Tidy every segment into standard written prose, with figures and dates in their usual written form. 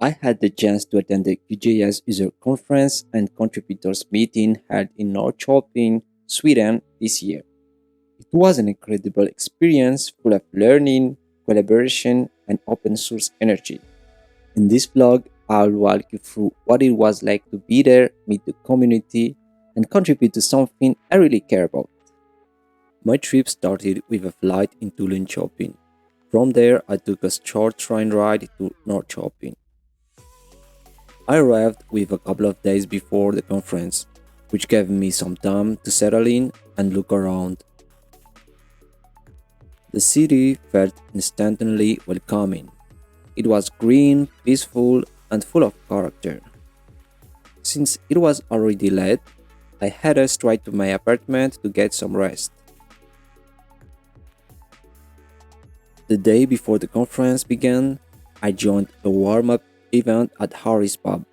I had the chance to attend the QGIS User Conference and Contributors Meeting held in Norrköping, Sweden this year. It was an incredible experience full of learning, collaboration, and open source energy. In this blog, I'll walk you through what it was like to be there, meet the community, and contribute to something I really care about. My trip started with a flight into Linköping. From there, I took a short train ride to Norrköping. I arrived with a couple of days before the conference, which gave me some time to settle in and look around. The city felt instantly welcoming. It was green, peaceful, and full of character. Since it was already late, I headed straight to my apartment to get some rest. The day before the conference began, I joined a warm-up event at Harry's pub.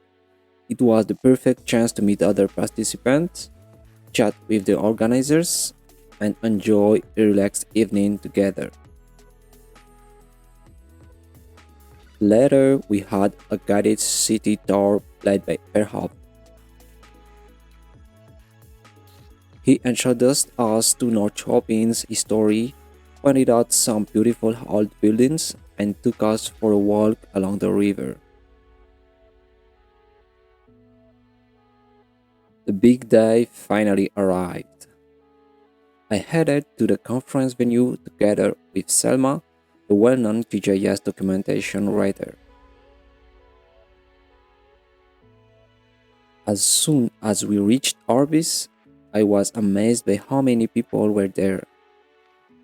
It was the perfect chance to meet other participants, chat with the organizers, and enjoy a relaxed evening together. Later, we had a guided city tour led by Erhard. He introduced us to Norrköping's history, pointed out some beautiful old buildings, and took us for a walk along the river. The big day finally arrived. I headed to the conference venue together with Selma, the well-known QGIS documentation writer. As soon as we reached Orbis, I was amazed by how many people were there.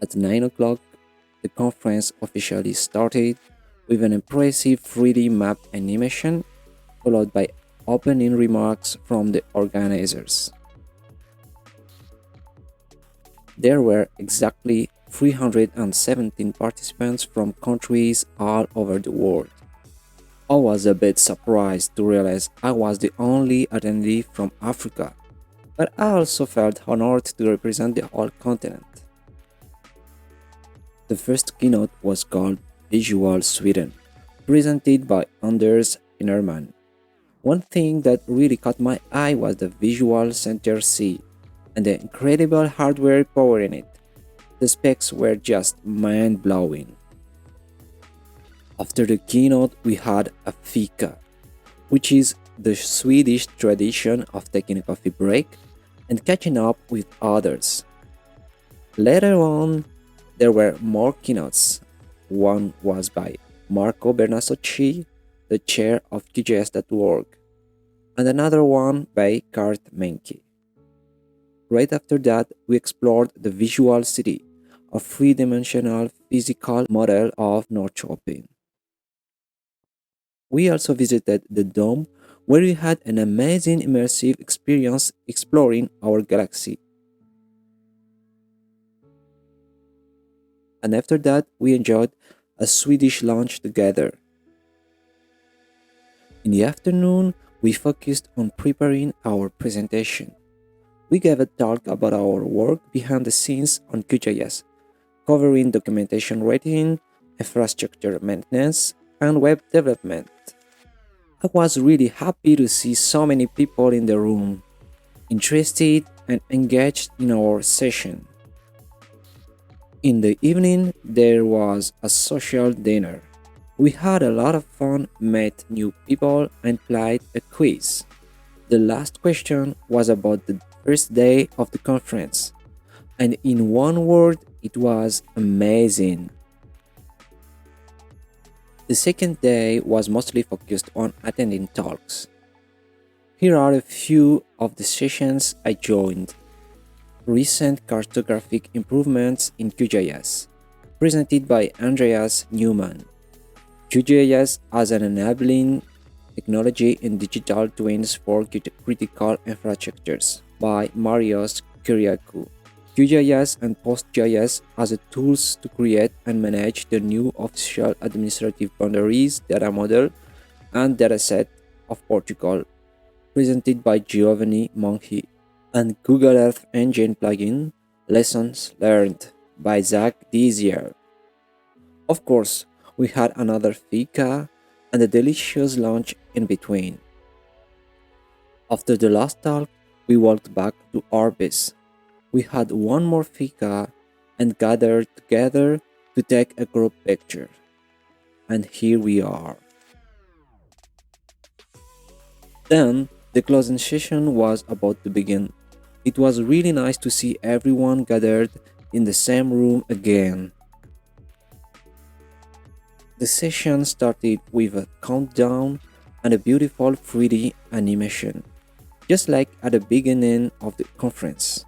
At 9 o'clock, the conference officially started with an impressive 3D map animation, followed by opening remarks from the organizers. There were exactly 317 participants from countries all over the world. I was a bit surprised to realize I was the only attendee from Africa, but I also felt honored to represent the whole continent. The first keynote was called Visual Sweden, presented by Anders Innerman. One thing that really caught my eye was the Visual Center C and the incredible hardware powering it. The specs were just mind-blowing. After the keynote, we had a fika, which is the Swedish tradition of taking a coffee break and catching up with others. Later on, there were more keynotes. One was by Marco Bernasocci, the chair of QGIS.org, and another one by Kurt Menke. Right after that, we explored the visual city, a three-dimensional physical model of Norrköping. We also visited the dome, where we had an amazing immersive experience exploring our galaxy. And after that, we enjoyed a Swedish lunch together. In the afternoon, we focused on preparing our presentation. We gave a talk about our work behind the scenes on QGIS, covering documentation writing, infrastructure maintenance, and web development. I was really happy to see so many people in the room, interested and engaged in our session. In the evening, there was a social dinner. We had a lot of fun, met new people, and played a quiz. The last question was about the first day of the conference, and in one word, it was amazing. The second day was mostly focused on attending talks. Here are a few of the sessions I joined. Recent cartographic improvements in QGIS, presented by Andreas Newman. QGIS as an enabling technology in digital twins for critical infrastructures, by Marios Kyriakou. QGIS and PostGIS as a tools to create and manage the new official administrative boundaries data model and dataset of Portugal, presented by Giovanni Monchi. And Google Earth Engine plugin Lessons Learned by Zach Dizier. Of course, we had another fika and a delicious lunch in between. After the last talk, we walked back to our base. We had one more fika and gathered together to take a group picture. And here we are. Then the closing session was about to begin. It was really nice to see everyone gathered in the same room again. The session started with a countdown and a beautiful 3D animation, just like at the beginning of the conference.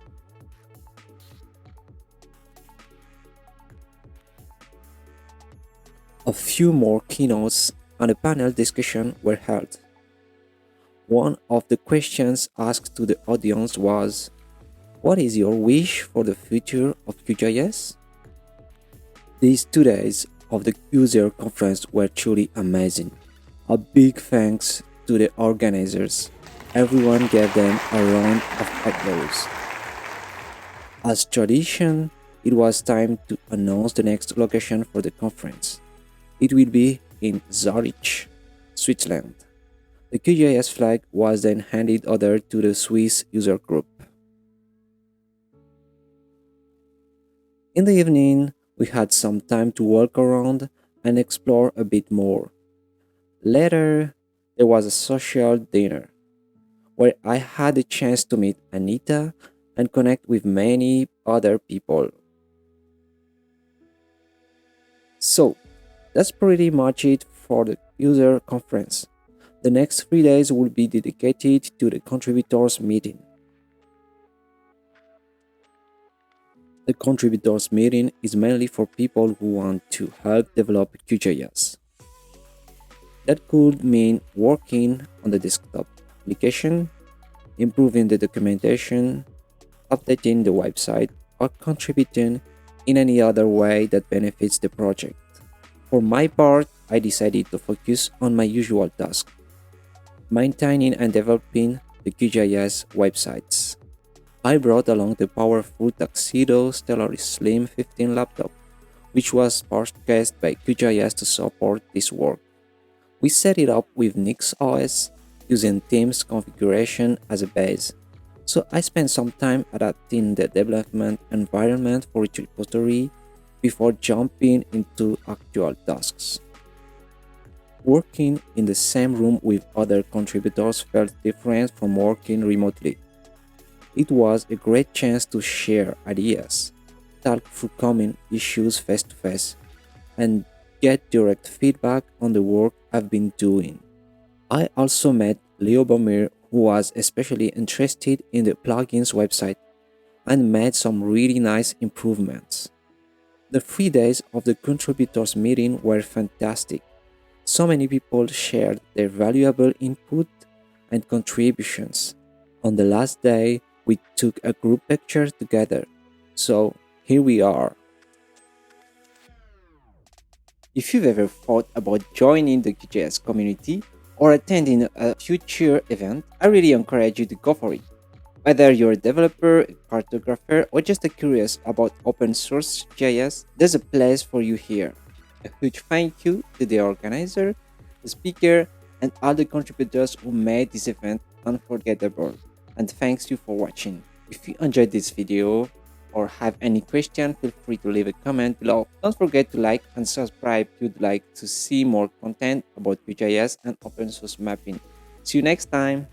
A few more keynotes and a panel discussion were held. One of the questions asked to the audience was, "What is your wish for the future of QGIS?" These 2 days of the user conference were truly amazing. A big thanks to the organizers. Everyone gave them a round of applause. As tradition, it was time to announce the next location for the conference. It will be in Zurich, Switzerland. The QGIS flag was then handed over to the Swiss user group. In the evening, we had some time to walk around and explore a bit more. Later, there was a social dinner where I had a chance to meet Anita and connect with many other people. So, that's pretty much it for the user conference. The next 3 days will be dedicated to the contributors meeting. The contributors meeting is mainly for people who want to help develop QGIS. That could mean working on the desktop application, improving the documentation, updating the website, or contributing in any other way that benefits the project. For my part, I decided to focus on my usual task, maintaining and developing the QGIS websites. I brought along the powerful Tuxedo Stellar Slim 15 laptop, which was purchased by QGIS to support this work. We set it up with Nix OS using Teams configuration as a base, so I spent some time adapting the development environment for each repository before jumping into actual tasks. Working in the same room with other contributors felt different from working remotely. It was a great chance to share ideas, talk through common issues face to face, and get direct feedback on the work I've been doing. I also met Leo Bomir, who was especially interested in the plugins website and made some really nice improvements. The 3 days of the contributors meeting were fantastic. So many people shared their valuable input and contributions. On the last day, we took a group picture together. So here we are. If you've ever thought about joining the QGIS community or attending a future event, I really encourage you to go for it. Whether you're a developer, a cartographer, or just curious about open source GIS, there's a place for you here. A huge thank you to the organizer, the speaker, and all the contributors who made this event unforgettable. And thanks you for watching. If you enjoyed this video or have any question, feel free to leave a comment below. Don't forget to like and subscribe if you'd like to see more content about QGIS and open source mapping. See you next time.